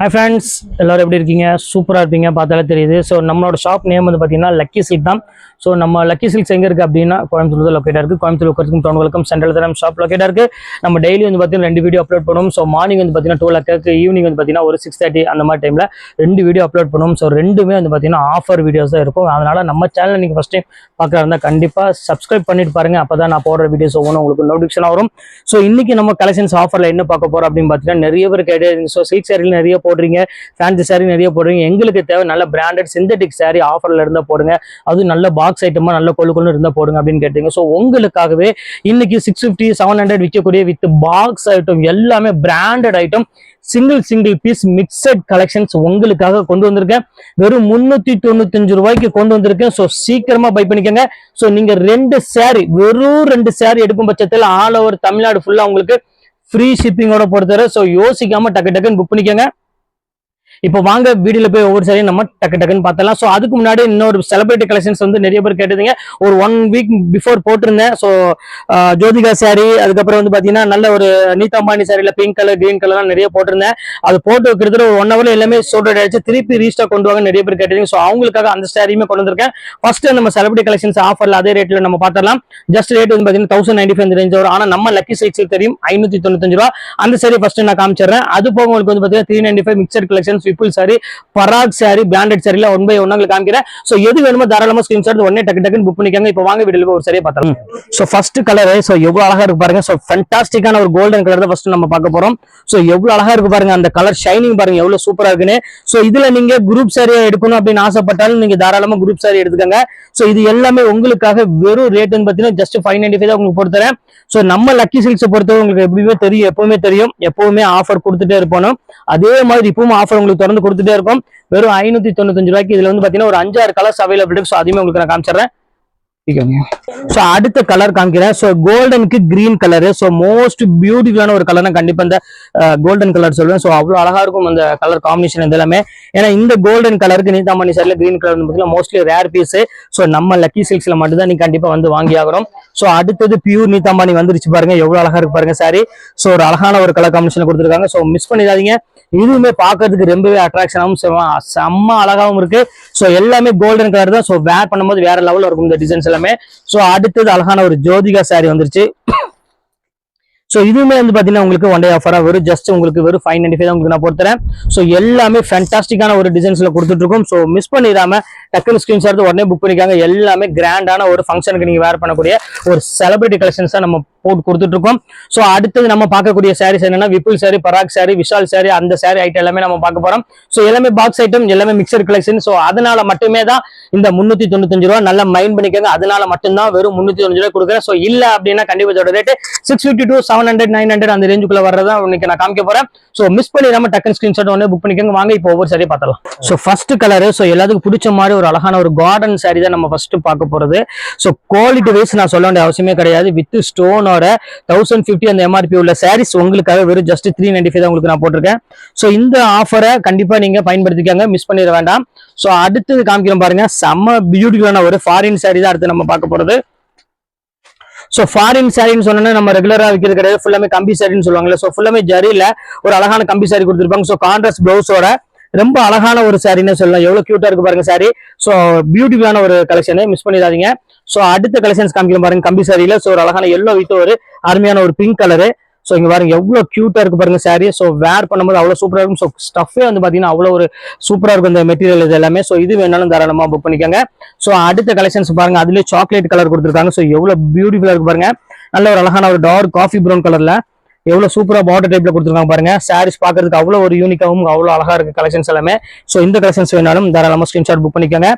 Hi friends, எல்லாரும் எப்படி இருக்கீங்க? சூப்பரா இருப்பீங்க பார்த்தாலே தெரியுது. ஸோ நம்மளோட ஷாப் நேம் வந்து பார்த்தீங்கன்னா லக்கி சில்க் தான். ஸோ நம்ம லக்கி சில்க்ஸ் எங்கே இருக்குது அப்படின்னா கோயம்புத்தூர் லொக்கேட்டாக இருக்குது. கோயம்புத்தூர் லொக்கேட்டுக்கும் டவுன் வெல்கம் சென்ட்ரல் தான் நம்ம ஷாப் லொக்கேட்டாக இருக்குது. நம்ம டெய்லி வந்து பார்த்தீங்கன்னா 2 வீடியோ அப்லோட் பண்ணுவோம். ஸோ மார்னிங் வந்து பார்த்தீங்கன்னா 12 ஈவினிங் வந்து பார்த்தீங்கன்னா ஒரு 6:30 அந்த மாதிரி டைமில் 2 வீடியோ அப்லோட் பண்ணுவோம். ஸோ ரெண்டுமே வந்து பார்த்தீங்கன்னா ஆஃபர் வீடியோஸ் தான் இருக்கும். அதனால் நம்ம சேனல் நீங்கள் ஃபஸ்ட் டைம் பார்க்குறா இருந்தால் கண்டிப்பாக சப்ஸ்கிரைப் பண்ணிட்டு பாருங்கள். அப்போ தான் நான் போடுற வீடியோஸ் ஒவ்வொன்றும் உங்களுக்கு நோட்டிஃபிகேஷன் வரும். ஸோ இன்றைக்கி நம்ம கலெக்ஷன்ஸ் ஆஃபரில் என்ன பார்க்க போகிறோம் அப்படின்னு பார்த்தீங்கன்னா நிறைய பேர் கேட்டு ஸோ சில்க் சாரியில் நிறைய போடுறீங்க, ஃபேன்சி சாரி நிறைய போடுறீங்க. எங்களுக்கு தேவை நல்ல பிராண்டட் சிந்தட்டிக் சாரி ஆஃபர்ல இருந்தா போடுங்க, அதுவும் நல்ல பாக்ஸ் ஐட்டமா நல்ல கொள்ளு இருந்தா போடுங்க அப்படின்னு கேட்டீங்க. ஸோ உங்களுக்காகவே இன்னைக்கு 650 700 விற்கக்கூடிய வித் பாக்ஸ் ஐட்டம் எல்லாமே branded item single piece mixed collections உங்களுக்காக கொண்டு வந்திருக்கேன். வெறும் 395 ரூபாய்க்கு கொண்டு வந்திருக்கேன். ஸோ சீக்கிரமா பை பண்ணிக்கோங்க. ஸோ நீங்க வெறும் 2 சாரி எடுக்கும் பட்சத்தில் ஆல் ஓவர் தமிழ்நாடு ஃபுல்லா உங்களுக்கு ஃப்ரீ ஷிப்பிங்கோட பொறுத்தவரை. ஸோ யோசிக்காம டக்குன்னு புக் பண்ணிக்கோங்க. இப்போ வாங்க வீடியோல போய் ஒவ்வொரு சாரியும் நம்ம டக்குன்னு பார்த்தலாம். ஸோ அதுக்கு முன்னாடி இன்னொரு செலிபிரிட்டி கலெக்ஷன்ஸ் வந்து நிறைய பேர் கேட்டதுங்க. ஒரு 1 வீக் பிஃபோர் போட்டிருந்தேன். ஸோ ஜோதிகா சாரி, அதுக்கப்புறம் வந்து பார்த்தீங்கன்னா நல்ல ஒரு நீதா அம்பானி சாரியில் பிங்க் கலர் கிரீன் கலர்லாம் நிறைய போட்டிருந்தேன். அது போட்டு வைக்கிறது ஒரு 1 ஹவர்ல எல்லாமே சோல்ட் ஆயிடுச்சு. திருப்பி ரீஸ்டாக் கொண்டு வாங்க நிறைய பேர் கேட்டீங்க. ஸோ அவங்களுக்காக அந்த சாரியுமே கொண்டு வந்திருக்கேன். ஃபர்ஸ்ட் நம்ம செலிபிரிட்டி கலெக்ஷன்ஸ் ஆஃபர்ல அதே ரேட்ல நம்ம பார்த்துடலாம். ஜஸ்ட் ரேட் வந்து பார்த்தீங்கன்னா 1095 ரேஞ்ச் வரும். ஆனால் நம்ம லக்கி சில்க்ஸ் தெரியும் 595 ரூபா. அந்த சாரி ஃபர்ஸ்ட் நான் காமிச்சிடுறேன். அது போக உங்களுக்கு வந்து பார்த்தீங்கன்னா 395 mixer collections, Vipul sari, Parag sari, branded சாரில 1 by 1 உங்களுக்கு காமிக்கிறேன். சோ எது வேணுமோ தாராளமா ஸ்கிரீன்ஷாட் உடனே டக்குன்னு புக் பண்ணிக்கோங்க. இப்போ வாங்க வீடியோல ஒரு சரியா பார்த்தலாம். சோ ஃபர்ஸ்ட் கலர் சோ எவ்வளவு அழகா இருக்கு பாருங்க. சோ ஃபேண்டாஸ்டிக்கான ஒரு கோல்டன் கலர் தான் ஃபர்ஸ்ட் நம்ம பார்க்க போறோம். சோ எவ்வளவு அழகா இருக்கு பாருங்க, அந்த கலர் ஷைனிங் பாருங்க எவ்வளவு சூப்பரா இருக்குன்னு. சோ இதுல நீங்க குரூப் சாரியா எடுக்கணும் அப்படின்னு ஆசைப்பட்டாலும் நீங்க தாராளமா குரூப் சாரி எடுத்துக்கோங்க. சோ இது எல்லாமே உங்களுக்காக வெறும் ரேட் பாத்தீங்கன்னா ஜஸ்ட் 595 தான் உங்களுக்கு பொறுத்தரேன். சோ நம்ம லக்கி சில்க்ஸ் பொறுத்தவரை உங்களுக்கு எப்பவுமே தெரியும் எப்பவுமே ஆஃபர் கொடுத்துட்டே இருப்போம். அதே மாதிரி இப்பவும் ஆஃபர் உங்களுக்கு தொடர்ந்து கொடுத்துட்டே இருக்கும். வெறும் 595 ரூபாய்க்கு இதுல வந்து பாத்தீங்கன்னா ஒரு 5-6 கலர்ஸ் அவைலபிள் இருக்கு. ஸோ அதையுமே உங்களுக்கு நான் காமிச்சிடுறேன். சோ அடுத்த கலர் காமிக்கிறேன். சோ கோல்டனுக்கு கிரீன் கலர். சோ மோஸ்ட் பியூட்டிஃபுல்லான ஒரு கலர் கண்டிப்பா இந்த கோல்டன் கலர் சொல்லுவேன். சோ அவ்வளவு அழகா இருக்கும் அந்த கலர் காம்பினேஷன் இது எல்லாமே. ஏன்னா இந்த கோல்டன் கலருக்கு நீதாமணி சாரில கிரீன் கலர் பார்த்தீங்கன்னா மோஸ்ட்லி ரேர் பீஸ். சோ நம்ம லக்கி சில்க்ஸ்ல மட்டும் தான் நீங்க கண்டிப்பா வந்து வாங்கி ஆகிறோம். சோ அடுத்தது பியூர் நீதாமணி வந்துருச்சு பாருங்க, எவ்வளவு அழகா இருக்கு பாருங்க சாரி. சோ ஒரு அழகான ஒரு கலர் காம்பினேஷன் கொடுத்துருக்காங்க. சோ மிஸ் பண்ணிடாதீங்க. இதுவுமே பாக்குறதுக்கு ரொம்பவே அட்ராக்ஷனாகவும் செம்ம அழகாவும் இருக்கு. சோ எல்லாமே கோல்டன் கலர் தான். சோ வேர் பண்ணும்போது வேற லெவல்ல இருக்கும் இந்த டிசைன்ஸ் எல்லாமே. சோ அடுத்தது அழகான ஒரு ஜோதிகா சாரி வந்துருச்சு. சோ இதுவுமே வந்து பாத்தீங்கன்னா உங்களுக்கு 1 டே ஆஃபரா வரும். ஜஸ்ட் உங்களுக்கு வெறும் 595 தான் உங்களுக்கு நான் போட்டுறேன். சோ எல்லாமே ஃபேண்டாஸ்டிக்கான ஒரு டிசைன்ஸ்ல கொடுத்துட்டு இருக்கோம். சோ மிஸ் பண்ணிடாம டக்குனு ஸ்கிரீன்ஷாட் உடனே புக் பண்ணிக்காங்க. எல்லாமே கிராண்டான ஒரு ஃபங்க்ஷனுக்கு நீங்க வேர் பண்ணக்கூடிய ஒரு செலிபிரிட்டி கலெக்ஷன்ஸ் தான் நம்ம போட்டு கொடுத்துட்டு இருக்கோம். சோ அடுத்தது நம்ம பார்க்கக்கூடிய சாரீஸ் என்னன்னா விப்புல் சாரி, பராக் சாரி, விஷால் சாரி, அந்த சாரி ஐட்டம் எல்லாமே நம்ம பார்க்க போறோம். சோ எல்லாமே பாக்ஸ் ஐட்டம், எல்லாமே மிக்சர் கலெக்ஷன். சோ அதனால மட்டுமே தான் இந்த 395 ரூபா. நல்லா மைண்ட் பண்ணிக்கோங்க. அதனால மட்டும்தான் வெறும் 395 ரூபாய் கொடுக்குறேன். சோ இல்ல அப்படின்னா கண்டிப்பா இதோட ரேட் 650 to 700 900 அந்த ரேஞ்சுக்குள்ள வர்றதா இன்னைக்கு நான் காமிக்க போறேன். சோ மிஸ் பண்ணிடாம டக்குன்னு ஸ்கிரீன்ஷாட் உடனே புக் பண்ணிக்கோங்க. வாங்க இப்போ ஒவ்வொரு சாரியை பார்த்தலாம். சோ ஃபர்ஸ்ட் கலர் சோ எல்லாத்துக்கும் பிடிச்ச மாதிரி ஒரு அழகான ஒரு கார்டன் சாரி தான் நம்ம ஃபர்ஸ்ட் பார்க்க போறது. சோ குவாலிட்டி வைஸ் நான் சொல்ல வேண்டிய அவசியமே கிடையாது. வித் ஸ்டோனோட 1050 அந்த எம்ஆர்பி உள்ள சாரீஸ் உங்களுக்காக வெறும் ஜஸ்ட் 395 தான் உங்களுக்கு நான் போட்டிருக்கேன். சோ இந்த ஆஃபரை கண்டிப்பா நீங்க பயன்படுத்திக்கோங்க, மிஸ் பண்ணிட வேண்டாம். சோ அடுத்தது காமிக்கிறோம் பாருங்க, செம்ம பியூட்டிஃபுல்லான ஒரு ஃபாரின் சாரி தான் அடுத்து நம்ம பார்க்க போறது. சோ ஃபாரின் சாரின்னு சொன்னா நம்ம ரெகுலரா விற்கிறது கிடையாது. ஃபுல்லாமே கம்பி சாரின்னு சொல்லுவாங்கல்ல. சோ ஃபுல்லாமே ஜரியில ஒரு அழகான கம்பி சாரி கொடுத்துருப்பாங்க. சோ கான்ட்ராஸ்ட் பிளவுஸோட ரொம்ப அழகான ஒரு சாரின்னு சொல்லலாம். எவ்வளவு கியூட்டா இருக்கு பாருங்க சாரி. சோ பியூட்டிஃபுல்லான ஒரு கலெக்ஷன், மிஸ் பண்ணிடாதீங்க. சோ அடுத்த கலெக்ஷன்ஸ் காமிக்கிறோம் பாருங்க கம்பி சாரியில. சோ ஒரு அழகான எல்லோ வித் ஒரு அருமையான ஒரு பிங்க் கலரு. சோ இங்க பாருங்க எவ்வளவு கியூட்டா இருக்கு பாருங்க சாரி. சோ வேர் பண்ணும்போது அவ்வளவு சூப்பரா இருக்கும். சோ ஸ்டஃபே வந்து பாத்தீங்கன்னா அவ்வளவு ஒரு சூப்பரா இருக்கும் இந்த மெட்டீரியல் இது எல்லாமே. சோ இது வேணாலும் தாராளமா புக் பண்ணிக்கோங்க. சோ அடுத்த கலெக்ஷன்ஸ் பாருங்க, அதுலயே சாக்லேட் கலர் கொடுத்துருக்காங்க. சோ எவ்வளவு பியூட்டிஃபுல்லா இருக்கு பாருங்க. நல்ல ஒரு அழகான ஒரு டார்க் காஃபி ப்ரௌன் கலர்ல எவ்வளவு சூப்பரா பார்டர் டைப்ல கொடுத்துருக்காங்க பாருங்க. சாரீஸ் பாக்குறதுக்கு அவ்வளவு ஒரு யூனிக்காவும் அவ்வளவு அழகா இருக்கு கலெக்ஷன்ஸ் எல்லாமே. சோ இந்த கலெக்ஷன்ஸ் வேணாலும் தாராளமா ஸ்கிரீன்ஷாட் புக் பண்ணிக்கோங்க.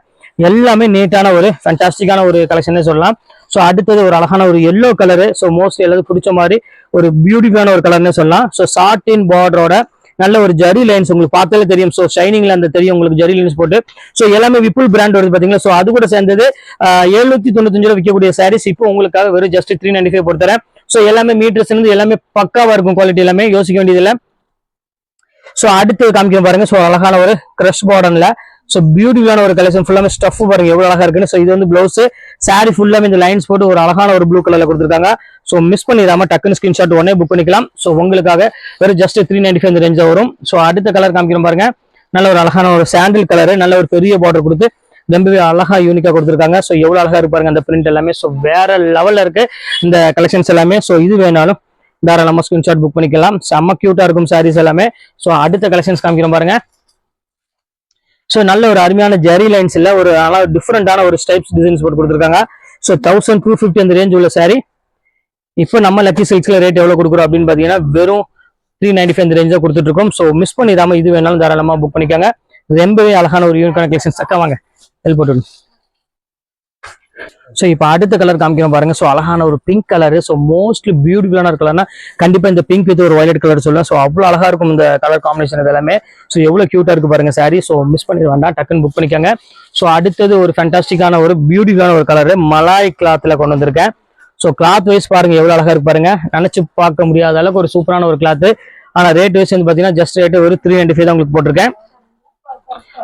எல்லாமே நீட்டான ஒரு ஃபேண்டாஸ்டிக்கான ஒரு கலெக்ஷன் சொல்லலாம். சோ அடுத்தது ஒரு அழகான ஒரு எல்லோ கலரு. சோ மோஸ்ட்லி எல்லாத்துக்கும் பிடிச்ச மாதிரி ஒரு பியூட்டிஃபுல்லான ஒரு கலர்னு சொல்லலாம். சோ சாட்டின் பார்டரோட நல்ல ஒரு ஜரி லைன்ஸ் உங்களுக்கு பார்த்தாலே தெரியும். சோ ஷைனிங்ல அந்த தெரியும் உங்களுக்கு ஜரி லைன்ஸ் போட்டு. சோ எல்லாமே விப்புல் பிராண்ட் வருது பாத்தீங்களா. சோ அது கூட சேர்ந்தது 795 ரூபாய் விற்கக்கூடிய சாரீஸ் இப்போ உங்களுக்காக வெறும் ஜஸ்ட் 395 போட்டுறேன். சோ எல்லாமே மீட்டர்ஸ் இருந்து எல்லாமே பக்காவா இருக்கும் குவாலிட்டி, எல்லாமே யோசிக்க வேண்டியது இல்லை. சோ அடுத்து காமிக்க பாருங்க. சோ அழகான ஒரு கிரஷ் பார்டர்ல ஸோ பியூட்டிஃபுல்லான ஒரு கலெக்ஷன், ஃபுல்லாமே ஸ்டஃப் பாருங்க எவ்வளவு அழகா இருக்குன்னு. ஸோ இது வந்து பிளவுஸ், சாரி ஃபுல்லாமே இந்த லைன்ஸ் போட்டு ஒரு அழகான ஒரு ப்ளூ கலர்ல கொடுத்துருக்காங்க. ஸோ மிஸ் பண்ணிடாம டக்குன்னு ஸ்கிரீன்ஷாட் உடனே புக் பண்ணிக்கலாம். ஸோ உங்களுக்காக வெறும் ஜஸ்ட் 395 இந்த ரேஞ்சா வரும். ஸோ அடுத்த கலர் காமிக்கிறோம் பாருங்க, நல்ல ஒரு அழகான ஒரு சாண்டில் கலரு, நல்ல ஒரு பெரிய பார்டர் கொடுத்து ரொம்பவே அழகா யூனிக்கா கொடுத்துருக்காங்க. ஸோ எவ்வளவு அழகா இருப்பாருங்க அந்த பிரிண்ட் எல்லாமே. ஸோ வேற லெவல்ல இருக்கு இந்த கலெக்ஷன்ஸ் எல்லாமே. ஸோ இது வேணாலும் தாராளமா ஸ்கிரீன்ஷாட் புக் பண்ணிக்கலாம். செம்ம கியூட்டா இருக்கும் சாரீஸ் எல்லாமே. ஸோ அடுத்த கலெக்ஷன்ஸ் காமிக்கிறோம் பாருங்க. ஸோ நல்ல ஒரு அருமையான ஜெரி லைன்ஸ் இல்ல, ஒரு டிஃப்ரெண்டான ஒரு ஸ்டைப்ஸ் டிசைன்ஸ் போட்டு கொடுத்துருக்காங்க. ஸோ 1250 அந்த ரேஞ்ச் உள்ள சாரி. இப்போ நம்ம லக்கி சில்க்ஸ்ல ரேட் எவ்வளவு கொடுக்குறோம் அப்படின்னு பாத்தீங்கன்னா வெறும் 395 இந்த ரேஞ்சா கொடுத்துட்டு இருக்கோம். ஸோ மிஸ் பண்ணிடாம இது வேணாலும் தாராளமா புக் பண்ணிக்காங்க. ரொம்பவே அழகான ஒரு யூனிக்கான கலெக்ஷன்ஸ். அக்கா வாங்க ஹெல்ப் போட்டு. ஸோ இப்போ அடுத்த கலர் காமிக்கிறோம் பாருங்க. ஸோ அழகான ஒரு பிங்க் கலர். ஸோ மோஸ்ட்லி பியூட்டிஃபுல்லான கலர்னா கண்டிப்பா இந்த பிங்க் வித் ஒரு வயலட் கலர் சொல்லுவேன். ஸோ அவ்வளவு அழகா இருக்கும் இந்த கலர் காம்பினேஷன் இது எல்லாமே. ஸோ எவ்வளவு கியூட்டா இருக்கு பாருங்க சாரி. ஸோ மிஸ் பண்ணிட வேண்டாம், டக்குன்னு புக் பண்ணிக்கோங்க. ஸோ அடுத்தது ஒரு ஃபேண்டாஸ்டிக்கான ஒரு பியூட்டிஃபுல்லான ஒரு கலர் மலாய் கிளாத்ல கொண்டு வந்திருக்கேன். ஸோ கிளாத் வைஸ் பாருங்க எவ்வளவு அழகா இருக்கு பாருங்க, நினைச்சு பார்க்க முடியாத அளவுக்கு ஒரு சூப்பரான ஒரு கிளாத். ஆனா ரேட் வைஸ் வந்து பாத்தீங்கன்னா ஜஸ்ட் ரேட் ஒரு 395 தான் உங்களுக்கு போட்டிருக்கேன்.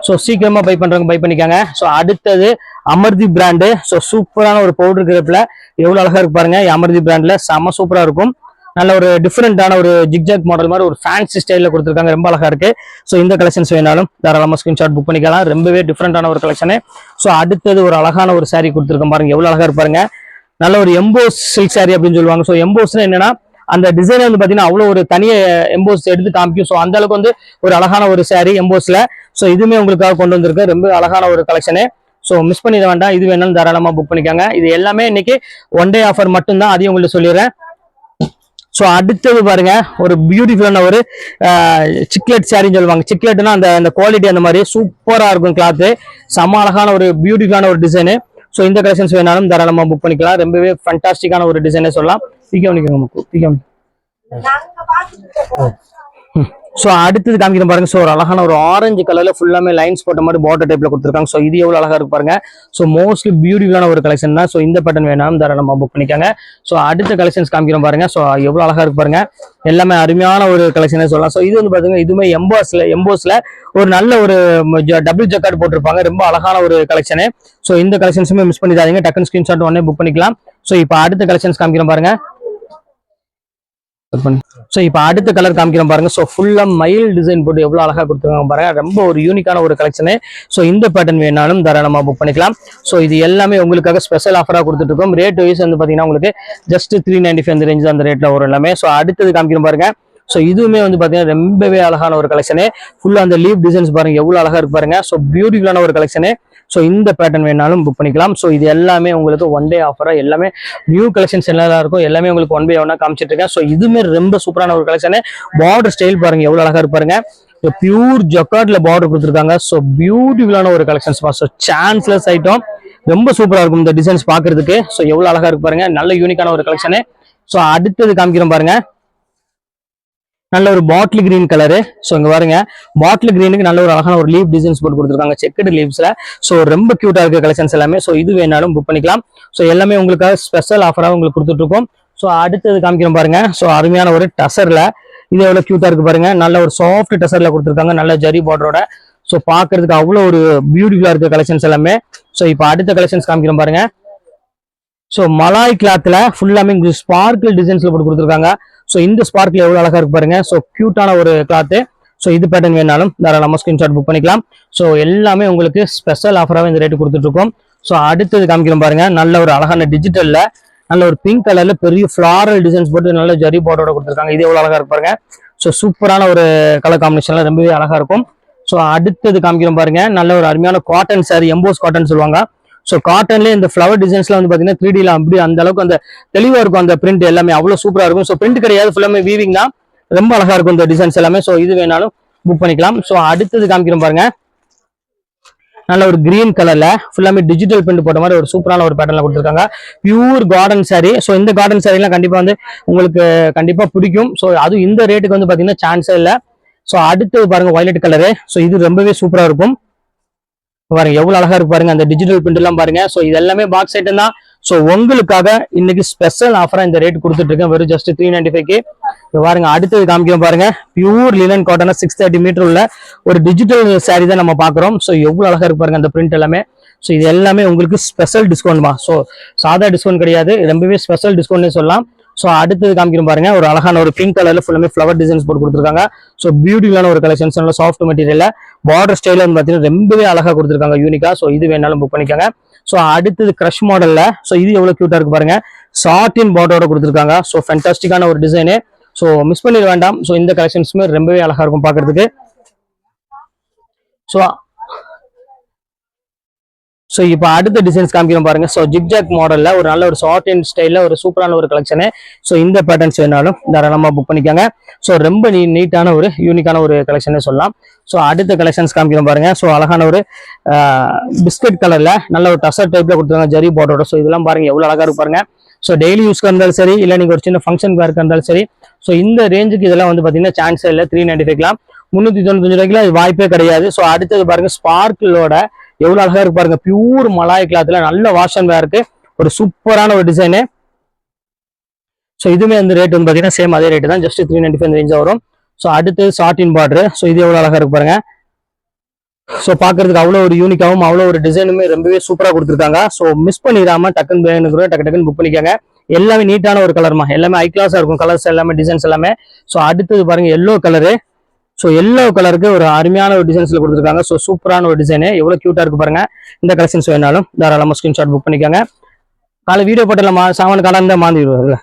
ஸோ சீக்கிரமா பை பண்றவங்க பை பண்ணிக்காங்க. ஸோ அடுத்தது அமர்தி பிராண்டு. ஸோ சூப்பரான ஒரு பவுடர் கிரேப்ல எவ்வளவு அழகா இருக்கு பாருங்க. அமர்தி பிராண்ட்ல செம்ம சூப்பரா இருக்கும். நல்ல ஒரு டிஃப்ரெண்டான ஒரு ஜிக்ஜாக் மாடல் மாதிரி ஒரு ஃபேன்சி ஸ்டைல்ல கொடுத்துருக்காங்க, ரொம்ப அழகா இருக்கு. ஸோ இந்த கலெக்ஷன்ஸ் வேணாலும் தாராளமா ஸ்கிரீன்ஷாட் புக் பண்ணிக்கலாம், ரொம்பவே டிஃப்ரெண்டான ஒரு கலெக்ஷனு. ஸோ அடுத்தது ஒரு அழகான ஒரு சாரி கொடுத்துருக்கோம் பாருங்க, எவ்வளவு அழகா இருப்பாருங்க. நல்ல ஒரு எம்போஸ் சில்க் சாரி அப்படின்னு சொல்லுவாங்க. ஸோ எம்போஸ்னா என்னன்னா அந்த டிசைன் வந்து பாத்தீங்கன்னா அவ்வளவு ஒரு தனிய எம்போஸ் எடுத்து காமிக்கும். ஸோ அந்த அளவுக்கு வந்து ஒரு அழகான ஒரு சாரி எம்போஸ்ல. ஸோ இதுவுமே உங்களுக்காக கொண்டு வந்திருக்கு, ரொம்ப அழகான ஒரு கலெக்ஷனு. ஸோ மிஸ் பண்ணிட வேண்டாம், இது வேணாலும் தாராளமா புக் பண்ணிக்காங்க. இது எல்லாமே இன்னைக்கு ஒன் டே ஆஃபர் மட்டும்தான், அதையும் உங்களுக்கு சொல்லிடுறேன். ஸோ அடுத்தது பாருங்க ஒரு பியூட்டிஃபுல்லான ஒரு சிக்லெட் சாரின்னு சொல்லுவாங்க. சிக்லெட்னா அந்த குவாலிட்டி அந்த மாதிரி சூப்பரா இருக்கும் கிளாத்து, செம அழகான ஒரு பியூட்டிஃபுல்லான ஒரு டிசைனு. ஸோ இந்த கலெக்ஷன்ஸ் வேணாலும் தாராளமா புக் பண்ணிக்கலாம், ரொம்பவே ஃபண்டாஸ்டிக்கான ஒரு டிசைனே சொல்லலாம். ஸோ அடுத்தது காமிக்கிறேன் பாருங்க. ஸோ ஒரு அழகான ஒரு ஆரஞ்சு கலர்ல ஃபுல்லாமே லைன்ஸ் போட்ட மாதிரி பார்டர் டைப்ல கொடுத்துருக்காங்க. ஸோ இது எவ்வளவு அழகா இருக்கு பாருங்க. ஸோ மோஸ்ட்லி பியூட்டிஃபுல்லான ஒரு கலெக்ஷன் தான். ஸோ இந்த பேட்டர்ன் வேணாலும் தாராளமா புக் பண்ணிக்காங்க. ஸோ அடுத்த கலெக்ஷன்ஸ் காமிக்கிறோம் பாருங்க. ஸோ எவ்வளவு அழகா இருக்கு பாருங்க, எல்லாமே அருமையான ஒரு கலெக்ஷனே சொல்லலாம். ஸோ இது வந்து பாத்தீங்கன்னா இதுவுமே எம்போஸ்ல ஒரு நல்ல ஒரு டபுள் ஜக்கார்ட் போட்டிருப்பாங்க, ரொம்ப அழகான ஒரு கலெக்ஷனு. ஸோ இந்த கலெக்ஷன்ஸுமே மிஸ் பண்ணிடாதீங்க, டக்குன்னு ஸ்கிரீன்ஷாட் உடனே புக் பண்ணிக்கலாம். ஸோ இப்போ அடுத்த கலெக்ஷன்ஸ் காமிக்கிறோம் பாருங்க. ஸோ இப்போ அடுத்த கலர் காமிக்கிறோம் பாருங்க. ஸோ ஃபுல்லா மயில் டிசைன் போட்டு எவ்வளவு அழகா கொடுத்துருக்காங்க பாருங்க, ரொம்ப ஒரு யூனிக்கான ஒரு கலெக்ஷனு. ஸோ இந்த பேட்டர்ன் வேணாலும் தாராளமா புக் பண்ணிக்கலாம். ஸோ இது எல்லாமே உங்களுக்காக ஸ்பெஷல் ஆஃபரா கொடுத்துட்டு இருக்கோம். ரேட் வைஸ் வந்து பாத்தீங்கன்னா உங்களுக்கு ஜஸ்ட் 395 அந்த ரேஞ்ச் அந்த ரேட்ல வரும் எல்லாமே. ஸோ அடுத்தது காமிக்கிறோம் பாருங்க. ஸோ இதுவுமே வந்து பாத்தீங்கன்னா ரொம்பவே அழகான ஒரு கலெக்ஷனு. ஃபுல்லா அந்த லீவ் டிசைன்ஸ் பாருங்க எவ்வளவு அழகா இருக்கு பாருங்க. ஸோ பியூட்டிஃபுல்லான ஒரு கலெக்ஷனு. ஸோ இந்த பேட்டர்ன் வேணாலும் புக் பண்ணிக்கலாம். ஸோ இது எல்லாமே உங்களுக்கு ஒன் டே ஆஃபரா, எல்லாமே நியூ கலெக்ஷன்ஸ் எல்லாம் இருக்கும், எல்லாமே உங்களுக்கு ஒன் பை ஒன்னா காமிச்சிட்டு இருக்கேன். ஸோ இதுமே ரொம்ப சூப்பரான ஒரு கலெக்ஷனு. பார்டர் ஸ்டைல் பாருங்க எவ்வளவு அழகா இருப்பாருங்க, பியூர் ஜக்கார்ட்ல பார்டர் கொடுத்துருக்காங்க. ஸோ பியூட்டிஃபுல்லான ஒரு கலெக்ஷன்ஸ். ஸோ சான்ஸ்லெஸ் ஐட்டம், ரொம்ப சூப்பரா இருக்கும் இந்த டிசைன்ஸ் பாக்குறதுக்கு. ஸோ எவ்வளவு அழகா இருக்கு பாருங்க, நல்ல யூனிக்கான ஒரு கலெக்ஷனு. ஸோ அடுத்தது காமிக்கிறோம் பாருங்க, நல்ல ஒரு பாட்டில் கிரீன் கலரு. ஸோ இங்க பாருங்க பாட்டில் கிரீனுக்கு நல்ல ஒரு அழகான ஒரு லீவ் டிசைன்ஸ் போட்டு கொடுத்துருக்காங்க, செக்கடு லீவ்ஸ்ல. ஸோ ரொம்ப கியூட்டா இருக்க கலெக்ஷன்ஸ் எல்லாமே. ஸோ இது வேணாலும் புக் பண்ணிக்கலாம். ஸோ எல்லாமே உங்களுக்காக ஸ்பெஷல் ஆஃபராக உங்களுக்கு கொடுத்துட்டு இருக்கோம். ஸோ அடுத்தது காமிக்கிறோம் பாருங்க. ஸோ அருமையான ஒரு டசர்ல, இது எவ்வளவு கியூட்டா இருக்கு பாருங்க, நல்ல ஒரு சாஃப்ட் டசர்ல கொடுத்துருக்காங்க, நல்ல ஜரி பார்டரோட. ஸோ பாக்குறதுக்கு அவ்வளவு ஒரு பியூட்டிஃபுல்லா இருக்க கலெக்ஷன்ஸ் எல்லாமே. ஸோ இப்போ அடுத்த கலெக்ஷன்ஸ் காமிக்கிறோம் பாருங்க. ஸோ மலாய் கிளாத்ல ஃபுல்லாமே ஸ்பார்க்கிள் டிசைன்ஸ்ல போட்டு கொடுத்துருக்காங்க. ஸோ இந்த ஸ்பார்க்கிள் எவ்வளவு அழகா இருக்கு பாருங்க. ஸோ கியூட்டான ஒரு கிளாத்து. ஸோ இது பேட்டர்ன் வேணாலும் தாராளமா ஸ்கிரீன்ஷாட் புக் பண்ணிக்கலாம். ஸோ எல்லாமே உங்களுக்கு ஸ்பெஷல் ஆஃபராக இந்த ரேட்டு கொடுத்துட்டு இருக்கோம். ஸோ அடுத்தது காமிக்கிறோம் பாருங்க, நல்ல ஒரு அழகான டிஜிட்டல்ல நல்ல ஒரு பிங்க் கலர்ல பெரிய ஃபிளாரல் டிசைன்ஸ் போட்டு நல்ல ஜரி பார்டரோட கொடுத்துருக்காங்க. இது எவ்வளவு அழகா இருக்கு பாருங்க. ஸோ சூப்பரான ஒரு கலர் காம்பினேஷன்ல ரொம்பவே அழகா இருக்கும். ஸோ அடுத்தது காமிக்கிறோம் பாருங்க, நல்ல ஒரு அருமையான காட்டன் சாரி, எம்போஸ் காட்டன் சொல்லுவாங்க. ஸோ காட்டன்லேயே இந்த ஃபிளவர் டிசைன்ஸ்லாம் வந்து பாத்தீங்கன்னா 3Dல அப்படி அந்த அளவுக்கு அந்த தெளிவா இருக்கும், அந்த பிரிண்ட் எல்லாமே அவ்வளவு சூப்பரா இருக்கும். ஸோ பிரிண்ட் கிடையாது, ஃபுல்லாமே வீவிங் தான், ரொம்ப அழகா இருக்கும் இந்த டிசைன்ஸ் எல்லாமே. ஸோ இது வேணாலும் புக் பண்ணிக்கலாம். ஸோ அடுத்தது காமிக்கிறோம் பாருங்க, நல்ல ஒரு கிரீன் கலர்ல ஃபுல்லாமே டிஜிட்டல் பிரிண்ட் போட்ட மாதிரி ஒரு சூப்பரான ஒரு பேட்டர்ல கொடுத்துருக்காங்க, பியூர் கார்டன் சாரி. ஸோ இந்த கார்டன் சாரிலாம் கண்டிப்பா வந்து உங்களுக்கு கண்டிப்பா பிடிக்கும். ஸோ அதுவும் இந்த ரேட்டுக்கு வந்து பாத்தீங்கன்னா சான்ஸே இல்லை. ஸோ அடுத்தது பாருங்க வயலட் கலரு. ஸோ இது ரொம்பவே சூப்பரா இருக்கும் பாருங்க, எவ்வளவு அழகா இருக்கு பாருங்க, அந்த டிஜிட்டல் பிரிண்ட் எல்லாம் பாருங்க. ஸோ இது எல்லாமே பாக்ஸ் ஐட்டம் தான். ஸோ உங்களுக்காக இன்னைக்கு ஸ்பெஷல் ஆஃபரா இந்த ரேட் கொடுத்துட்டு இருக்கேன், வெறும் ஜஸ்ட் 395K. பாருங்க, அடுத்தது காமிக்கிறோம் பாருங்க, பியூர் லினன் காட்டன் 630 மீட்டர் உள்ள ஒரு டிஜிட்டல் சாரி தான் நம்ம பாக்குறோம். ஸோ எவ்வளவு அழகா இருக்கு பாருங்க அந்த பிரிண்ட் எல்லாமே. ஸோ இது எல்லாமே உங்களுக்கு ஸ்பெஷல் டிஸ்கவுண்ட்மா. ஸோ சாதா டிஸ்கவுண்ட் கிடையாது, ரொம்பவே ஸ்பெஷல் டிஸ்கவுண்ட்னு சொல்லலாம். ஸோ அடுத்தது காமிக்கிறோம் பாருங்க, ஒரு அழகான ஒரு பிங்க் கலர்ல ஃபுல்லாமே ஃபிளவர் டிசைன்ஸ் போட்டு கொடுத்துருக்காங்க. ஸோ பியூட்டிஃபுல்லான ஒரு கலெக்ஷன்ஸ், நல்ல சாஃப்ட் மெட்டீரியல்ல பார்டர் ஸ்டைல வந்து பார்த்தீங்கன்னா ரொம்பவே அழகா கொடுத்துருக்காங்க யூனிக்கா. ஸோ இது வேணாலும் புக் பண்ணிக்கோங்க. ஸோ அடுத்தது கிரஷ் மாடல்ல, ஸோ இது எவ்வளவு கியூட்டா இருக்கு பாருங்க, சாட்டின் பார்டரோட கொடுத்துருக்காங்க. ஸோ ஃபேண்டாஸ்டிக்கான ஒரு டிசைனு. ஸோ மிஸ் பண்ணிட வேண்டாம். ஸோ இந்த கலெக்ஷன்ஸுமே ரொம்பவே அழகா இருக்கும் பாக்குறதுக்கு. ஸோ இப்போ அடுத்த டிசைன்ஸ் காமிக்கிறோம் பாருங்க. ஸோ ஜிக்ஜாக் மாடல்ல ஒரு நல்ல ஒரு ஷார்ட் அண்ட் ஸ்டைல்ல ஒரு சூப்பரான ஒரு கலெக்ஷனு. ஸோ இந்த பேட்டர்ன்ஸ் வேணாலும் தாராளமா புக் பண்ணிக்கோங்க. ஸோ ரொம்ப நீட்டான ஒரு யூனிக்கான ஒரு கலெக்ஷன் சொல்லலாம். ஸோ அடுத்த கலெக்ஷன்ஸ் காமிக்கிறோம் பாருங்க. ஸோ அழகான ஒரு பிஸ்கட் கலர்ல நல்ல ஒரு டசர் டைப்ல கொடுத்துருக்காங்க ஜரி பார்டரோட. ஸோ இதெல்லாம் பாருங்க எவ்வளவு அழகா இருக்கு பாருங்க. ஸோ டெய்லி யூஸ்க்கு இருந்தாலும் சரி, இல்லை நீங்க ஒரு சின்ன ஃபங்க்ஷன் வேர்க்கு இருந்தாலும் சரி. ஸோ இந்த ரேஞ்சுக்கு இதெல்லாம் வந்து பாத்தீங்கன்னா சான்ஸ் இல்லை. 395 395 ரூபாய்க்குல வாய்ப்பே கிடையாது. ஸோ அடுத்தது பாருங்க, ஸ்பார்க்கிளோட எவ்வளவு அழகா இருக்கு பாருங்க, பியூர் மலாய் கிளாத்ல நல்ல வாஷ் அண்ட் வேருக்கு ஒரு சூப்பரான ஒரு டிசைனு. ஸோ இதுவுமே வந்து ரேட் வந்து பாத்தீங்கன்னா சேம் அதே ரேட் தான், ஜஸ்ட் 395 ரேஞ்சா வரும். ஸோ அடுத்து சாட்டின் பார்டர். ஸோ இது எவ்வளவு அழகா இருக்கு பாருங்க. ஸோ பாக்குறதுக்கு அவ்வளோ ஒரு யூனிக்காவும் அவ்வளோ ஒரு டிசைனுமே ரொம்பவே சூப்பரா கொடுத்துருக்காங்க. ஸோ மிஸ் பண்ணிடாம டக்குன்னு வேணுங்கிற டக்குன்னு புக் பண்ணிக்காங்க. எல்லாமே நீட்டான ஒரு கலர்மா, எல்லாமே ஹை கிளாஸா இருக்கும் கலர்ஸ் எல்லாமே, டிசைன்ஸ் எல்லாமே. ஸோ அடுத்தது பாருங்க எல்லோ கலரு. ஸோ எல்லோ கலருக்கு ஒரு அருமையான ஒரு டிசைன்ஸ்ல கொடுத்துருக்காங்க. ஸோ சூப்பரான ஒரு டிசைனு, எவ்வளவு கியூட்டா இருக்கு பாருங்க. இந்த கலெக்ஷன்ஸ் வேணாலும் தாராளமா ஸ்கிரீன்ஷாட் புக் பண்ணிக்கோங்க. காலை வீடியோ போட்டல சாமான் கடை இருந்தா மாந்திடுவாங்க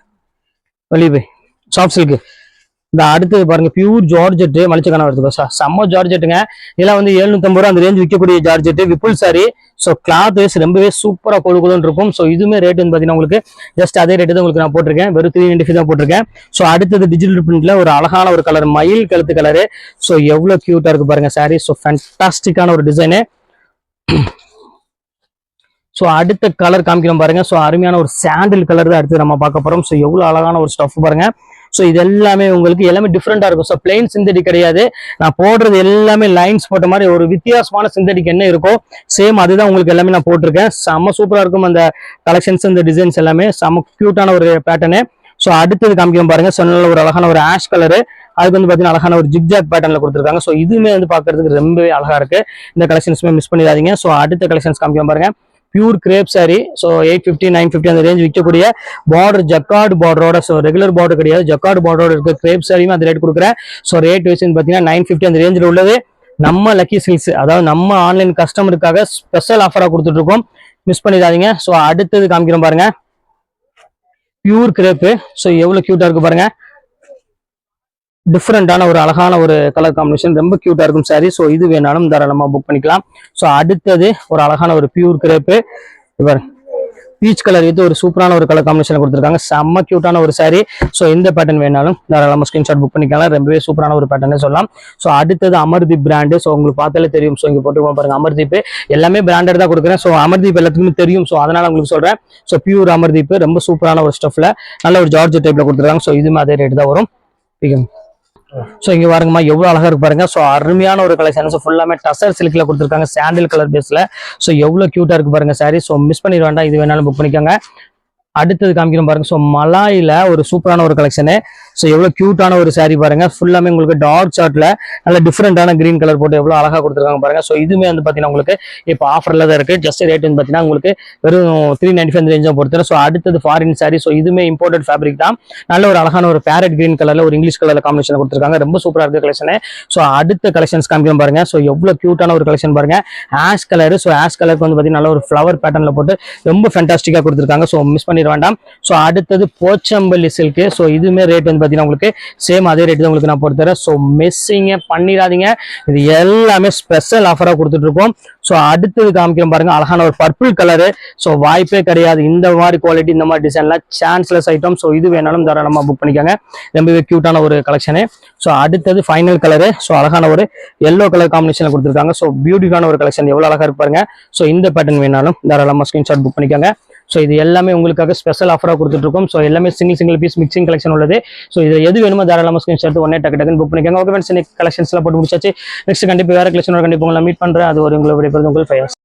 வெளியே போய் சாஃப்ட் சில்க். இந்த அடுத்தது பாருங்க, பியூர் ஜார்ஜெட் மலிச்சக்கான வருது செம்ம ஜார்ஜெட்டுங்க. இதெல்லாம் வந்து 750 ரூபா அந்த ரேஞ்ச் விற்கக்கூடிய ஜார்ஜெட் விப்புல் சாரி. ஸோ கிளாத் வைஸ் ரொம்பவே சூப்பரா கொழுக்குதுன்னு இருக்கும். ஸோ இதுவுமே ரேட் வந்து பாத்தீங்கன்னா உங்களுக்கு ஜஸ்ட் அதே ரேட்டு தான் உங்களுக்கு நான் போட்டிருக்கேன், வெறும் 395 தான் போட்டிருக்கேன். ஸோ அடுத்தது டிஜிட்டல் பிரிண்ட்ல ஒரு அழகான ஒரு கலர், மயில் கழுத்து கலரு. ஸோ எவ்வளவு கியூட்டா இருக்கு பாருங்க சாரி. ஸோ ஃபேண்டாஸ்டிக்கான ஒரு டிசைனு. ஸோ அடுத்த கலர் காமிக்கிறோம் பாருங்க. ஸோ அருமையான ஒரு சாண்டில் கலர் தான் அடுத்து நம்ம பார்க்க போறோம். ஸோ எவ்வளவு அழகான ஒரு ஸ்டஃப் பாருங்க. ஸோ இது எல்லாமே உங்களுக்கு எல்லாமே டிஃப்ரெண்டா இருக்கும். ஸோ பிளெயின் சிந்தடிக் கிடையாது, நான் போடுறது எல்லாமே லைன்ஸ் போட்ட மாதிரி ஒரு வித்தியாசமான சிந்தடிக் என்ன இருக்கும் சேம் அதுதான் உங்களுக்கு எல்லாமே நான் போட்டிருக்கேன். செம்ம சூப்பரா இருக்கும் அந்த கலெக்ஷன்ஸ், இந்த டிசைன்ஸ் எல்லாமே செம்ம கியூட்டான ஒரு பேட்டர்னு. ஸோ அடுத்தது காமிக்கிறோம் பாருங்க. ஸோ நல்ல ஒரு அழகான ஒரு ஆஷ் கலரு, அதுக்கு வந்து பாத்தீங்கன்னா அழகான ஒரு ஜிக்ஜாக் பேட்டர்ன்ல கொடுத்துருக்காங்க. ஸோ இதுவுமே வந்து பாக்குறதுக்கு ரொம்பவே அழகா இருக்கு. இந்த கலெக்ஷன்ஸுமே மிஸ் பண்ணிடாதீங்க. ஸோ அடுத்த கலெக்ஷன்ஸ் காமிக்கிறோம் பாருங்க, பியூர் கிரேப் சாரி. ஸோ 850 950 அந்த ரேஞ்ச் விற்கக்கூடிய பார்டர் ஜக்கார்டு பார்டரோட. ஸோ ரெகுலர் பார்டர் கிடையாது, ஜக்கார்டு பார்டரோட இருக்க கிரேப் சாரியுமே அந்த ரேட் கொடுக்குறேன். ஸோ ரேட் வைஸ் பார்த்தீங்கன்னா 950 அந்த ரேஞ்சில் உள்ளது. நம்ம லக்கி சில்க்ஸ், அதாவது நம்ம ஆன்லைன் கஸ்டமருக்காக ஸ்பெஷல் ஆஃபரா கொடுத்துட்டு இருக்கோம், மிஸ் பண்ணிடாதீங்க. ஸோ அடுத்தது காமிக்கிறோம் பாருங்க, பியூர் கிரேப்பு. ஸோ எவ்வளவு கியூட்டா இருக்கு பாருங்க, டிஃப்ரெண்டான ஒரு அழகான ஒரு கலர் காம்பினேஷன், ரொம்ப கியூட்டா இருக்கும் சாரி. ஸோ இது வேணாலும் தாராளமா புக் பண்ணிக்கலாம். ஸோ அடுத்தது ஒரு அழகான ஒரு பியூர் கிரேப்பு, இவர் பீச் கலர், இது ஒரு சூப்பரான ஒரு கலர் காம்பினேஷன் கொடுத்துருக்காங்க, செம்ம கியூட்டான ஒரு சாரி. ஸோ இந்த பேட்டர்ன் வேணாலும் தாராளமா ஸ்கிரீன்ஷாட் புக் பண்ணிக்கலாம், ரொம்பவே சூப்பரான ஒரு பேட்டர்னே சொல்லலாம். ஸோ அடுத்தது அமர்தீப் பிராண்டு. ஸோ உங்களுக்கு பார்த்தாலே தெரியும். ஸோ இங்க போட்டு பாருங்க அமர்தீப், எல்லாமே பிராண்டட் தான் கொடுக்குறேன். ஸோ அமர்தீப் எல்லாத்துக்குமே தெரியும். ஸோ அதனால உங்களுக்கு சொல்றேன். ஸோ பியூர் அமர்தீப் ரொம்ப சூப்பரான ஒரு ஸ்டஃப்ல நல்ல ஒரு ஜார்ஜ் டைப்ல கொடுத்துருக்காங்க. ஸோ இதுவுமே அதே ரேட் தான் வரும். ஸோ இங்க பாருங்கம்மா எவ்வளவு அழகா இருக்கு பாருங்க. ஸோ அருமையான ஒரு கலெக்ஷன். ஸோ ஃபுல்லாமே டசர் சில்க்ல கொடுத்துருக்காங்க, சாண்டில் கலர் பேஸ்ல. ஸோ எவ்வளவு கியூட்டா இருக்கு பாருங்க சாரி. ஸோ மிஸ் பண்ணிட வேண்டாம், இது வேணாலும் புக் பண்ணிக்கோங்க. அடுத்தது காமிக்கிறோம் பாருங்க. ஸோ மலாயில ஒரு சூப்பரான ஒரு கலெக்ஷனு. ஸோ எவ்வளவு கியூட்டான ஒரு சாரி பாருங்க, ஃபுல்லாமே உங்களுக்கு டார்க் சார்ட்ல நல்ல டிஃப்ரெண்டான கிரீன் கலர் போட்டு எவ்வளவு அழகா கொடுத்துருக்காங்க பாருங்க. ஸோ இதுவுமே வந்து பாத்தீங்கன்னா உங்களுக்கு இப்போ ஆஃபர்ல தான் இருக்கு. ஜஸ்ட் ரேட் வந்து பாத்தீங்கன்னா உங்களுக்கு வெறும் 395 ரேஞ்சா பொறுத்தவரை. ஸோ அடுத்தது ஃபாரின் சாரி. ஸோ இதுவுமே இம்போர்ட்டட் ஃபேப்ரிக் தான், நல்ல ஒரு அழகான ஒரு பேரட் கிரீன் கலர்ல ஒரு இங்கிலீஷ் கலர்ல காம்பினேஷன் கொடுத்துருக்காங்க, ரொம்ப சூப்பரா இருக்கு கலெக்ஷன். ஸோ அடுத்த கலெக்ஷன்ஸ் காமிக்கிறோம் பாருங்க. ஸோ எவ்வளவு கியூட்டான ஒரு கலெக்ஷன் பாருங்க, ஆஷ் கலர். ஸோ ஆஷ் கலருக்கு வந்து பாத்தீங்கன்னா நல்ல ஒரு ஃபிளவர் பேட்டர்ன்ல போட்டு ரொம்ப ஃபேண்டாஸ்டிக்கா கொடுத்துருக்காங்க. ஸோ மிஸ் பண்ணிட வேண்டாம். ஸோ அடுத்தது போச்சம்பள்ளி சில்க். ஸோ இதுவுமே ரேட் வந்து பாத்தீங்கன்னா உங்களுக்கு சேம் அதே ரேட் தான் உங்களுக்கு நான் பொறுத்தவரை. ஸோ மிஸ்ஸிங்க பண்ணிடாதீங்க, இது எல்லாமே ஸ்பெஷல் ஆஃபரா கொடுத்துட்டு இருக்கோம். ஸோ அடுத்தது காமிக்கிறோம் பாருங்க, அழகான ஒரு பர்பிள் கலரு. ஸோ வாய்ப்பே கிடையாது, இந்த மாதிரி குவாலிட்டி இந்த மாதிரி டிசைன்லாம் சான்ஸ்லெஸ் ஐட்டம். ஸோ இது வேணாலும் தாராளமா புக் பண்ணிக்கோங்க, ரொம்பவே கியூட்டான ஒரு கலெக்ஷனு. ஸோ அடுத்தது ஃபைனல் கலரு. ஸோ அழகான ஒரு எல்லோ கலர் காம்பினேஷன்ல கொடுத்துருக்காங்க. ஸோ பியூட்டிஃபுல்லான ஒரு கலெக்ஷன், எவ்வளவு அழகா இருக்கு பாருங்க. ஸோ இந்த பேட்டர்ன் வேணாலும் தாராளமா ஸ்கிரீன்ஷாட் புக் பண்ணிக்கோங்க. ஸோ இது எல்லாமே உங்களுக்காக ஸ்பெஷல் ஆஃபரா கொடுத்துட்டு இருக்கோம். ஸோ எல்லாமே சிங்கிள் பீஸ் மிக்சிங் கலெக்ஷன் உள்ளது. ஸோ இது எது வேணுமோ தாராளமா ஸ்கிரீன்ஷாட் உடனே டக்கு புக் பண்ணிக்கோங்க. ஓகே ஃப்ரெண்ட்ஸ், கலெக்ஷன்ஸ்லாம் போட்டு முடிச்சாச்சு. நெக்ஸ்ட் கண்டிப்பா வேற கலெக்ஷனோட கண்டிப்பா உங்களை மீட் பண்றேன். அது ஒரு உங்களை விடைபெறுவது உங்கள் ஃபயர்ஸ்.